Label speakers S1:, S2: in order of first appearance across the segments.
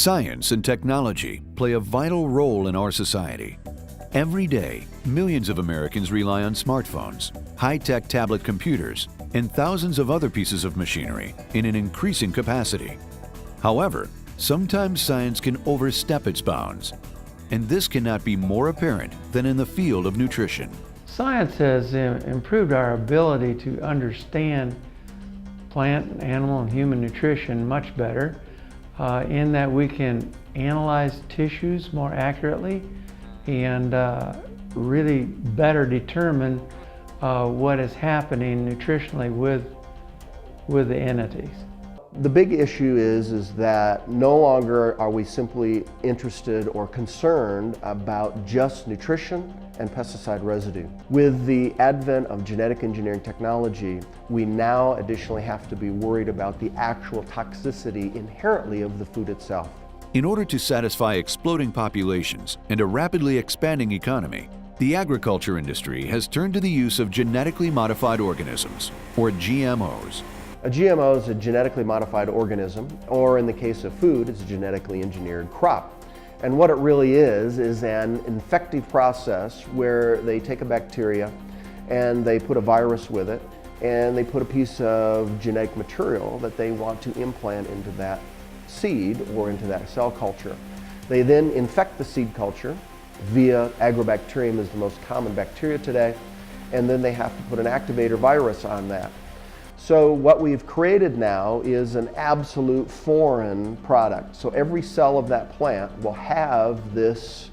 S1: Science and technology play a vital role in our society. Every day, millions of Americans rely on smartphones, high-tech tablet computers, and thousands of other pieces of machinery in an increasing capacity. However, sometimes science can overstep its bounds, and this cannot be more apparent than in the field of nutrition.
S2: Science has improved our ability to understand plant, animal, and human nutrition much better in that we can analyze tissues more accurately and really better determine what is happening nutritionally with the entities.
S3: The big issue is that no longer are we simply interested or concerned about just nutrition and pesticide residue. With the advent of genetic engineering technology, we now additionally have to be worried about the actual toxicity inherently of the food itself.
S1: In order to satisfy exploding populations and a rapidly expanding economy, the agriculture industry has turned to the use of genetically modified organisms, or GMOs.
S3: A GMO is a genetically modified organism, or in the case of food, it's a genetically engineered crop. And what it really is an infective process where they take a bacteria and they put a virus with it and they put a piece of genetic material that they want to implant into that seed or into that cell culture. They then infect the seed culture via agrobacterium is the most common bacteria today, and then they have to put an activator virus on that. So what we've created now is an absolute foreign product. So every cell of that plant will have this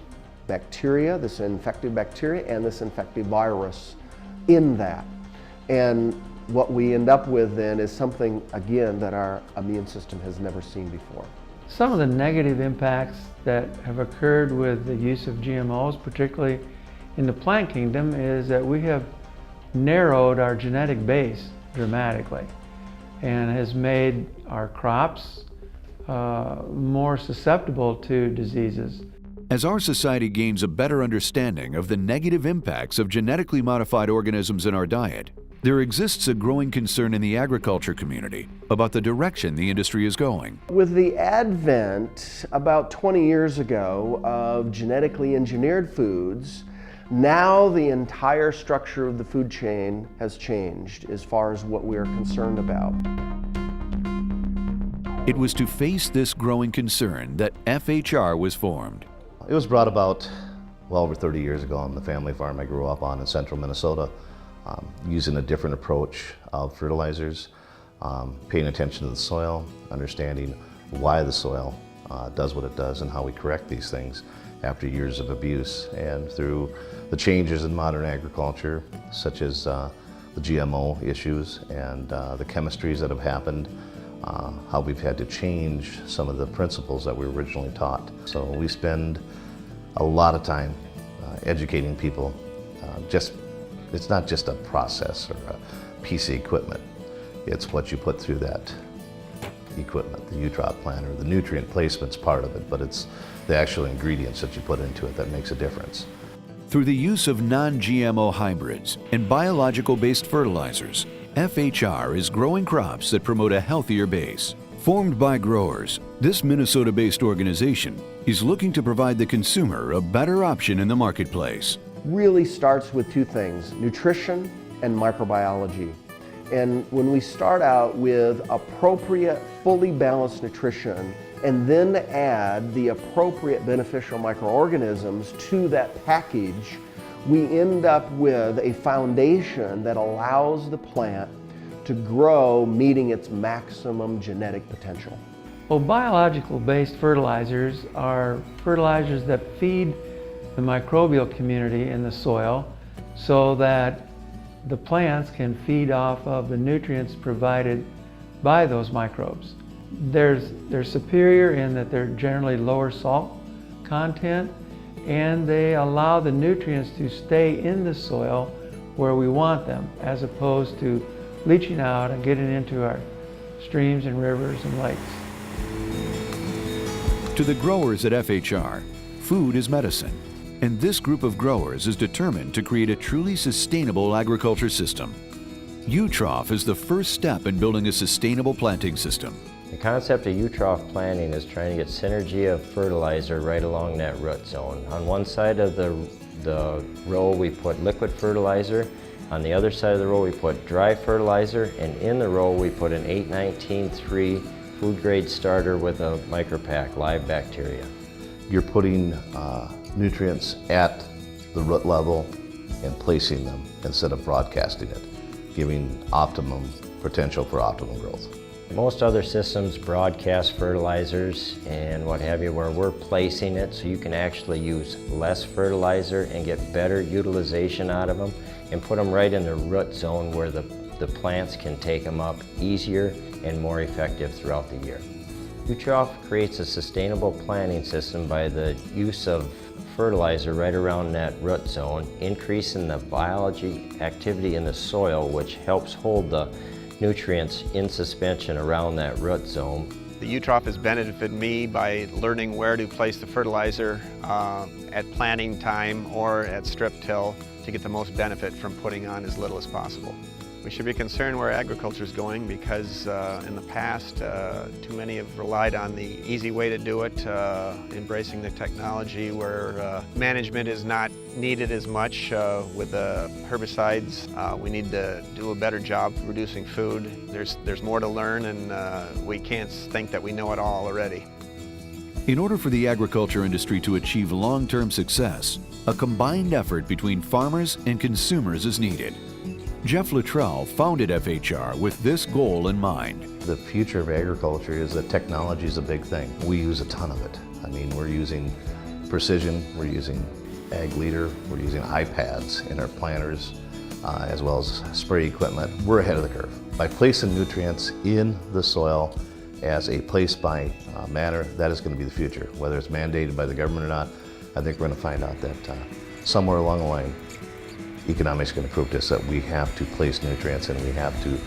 S3: bacteria, this infective bacteria, and this infective virus in that. And what we end up with then is something, again, that our immune system has never seen before.
S2: Some of the negative impacts that have occurred with the use of GMOs, particularly in the plant kingdom, is that we have narrowed our genetic base dramatically and has made our crops more susceptible to diseases.
S1: As our society gains a better understanding of the negative impacts of genetically modified organisms in our diet, there exists a growing concern in the agriculture community about the direction the industry is going.
S3: With the advent about 20 years ago of genetically engineered foods, now the entire structure of the food chain has changed as far as what we are concerned about.
S1: It was to face this growing concern that FHR was formed.
S4: It was brought about well over 30 years ago on the family farm I grew up on in central Minnesota, using a different approach of fertilizers, paying attention to the soil, understanding why the soil does what it does and how we correct these things after years of abuse, and through the changes in modern agriculture, such as the GMO issues and the chemistries that have happened, how we've had to change some of the principles that we were originally taught. So we spend a lot of time educating people. It's not just a process or a piece of equipment. It's what you put through that equipment, the U-Trot planter. The nutrient placement's part of it, but it's the actual ingredients that you put into it that makes a difference.
S1: Through the use of non-GMO hybrids and biological-based fertilizers, FHR is growing crops that promote a healthier base. Formed by growers, this Minnesota-based organization is looking to provide the consumer a better option in the marketplace.
S3: Really starts with two things, nutrition and microbiology. And when we start out with appropriate, fully balanced nutrition and then add the appropriate beneficial microorganisms to that package, we end up with a foundation that allows the plant to grow, meeting its maximum genetic potential.
S2: Well, biological-based fertilizers are fertilizers that feed the microbial community in the soil so that the plants can feed off of the nutrients provided by those microbes. They're superior in that they're generally lower salt content, and they allow the nutrients to stay in the soil where we want them, as opposed to leaching out and getting into our streams and rivers and lakes.
S1: To the growers at FHR, food is medicine, and this group of growers is determined to create a truly sustainable agriculture system. U-Trough is the first step in building a sustainable planting system.
S5: The concept of U-trough planting is trying to get synergy of fertilizer right along that root zone. On one side of the row we put liquid fertilizer, on the other side of the row we put dry fertilizer, and in the row we put an 8-19-3 food grade starter with a micropack live bacteria.
S4: You're putting nutrients at the root level and placing them instead of broadcasting it, giving optimum potential for optimum growth.
S5: Most other systems broadcast fertilizers and what have you, where we're placing it so you can actually use less fertilizer and get better utilization out of them and put them right in the root zone where the plants can take them up easier and more effective throughout the year. U-trough creates a sustainable planting system by the use of fertilizer right around that root zone, increasing the biology activity in the soil, which helps hold the nutrients in suspension around that root zone.
S6: The U-trough has benefited me by learning where to place the fertilizer at planting time or at strip till to get the most benefit from putting on as little as possible. We should be concerned where agriculture is going because in the past too many have relied on the easy way to do it, embracing the technology where management is not needed as much with the herbicides. We need to do a better job producing food. There's more to learn, and we can't think that we know it all already.
S1: In order for the agriculture industry to achieve long-term success, a combined effort between farmers and consumers is needed. Jeff Luttrell founded FHR with this goal in mind.
S4: The future of agriculture is that technology is a big thing. We use a ton of it. I mean, we're using precision, we're using ag leader, we're using iPads in our planters, as well as spray equipment. We're ahead of the curve. By placing nutrients in the soil as a place-by manner, that is going to be the future. Whether it's mandated by the government or not, I think we're going to find out that somewhere along the line, economics is going to prove to us that we have to place nutrients and we have to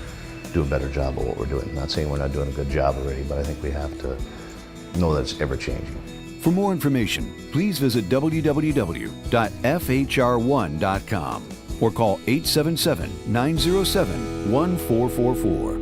S4: do a better job of what we're doing. I'm not saying we're not doing a good job already, but I think we have to know that it's ever changing.
S1: For more information, please visit www.fhr1.com or call 877-907-1444.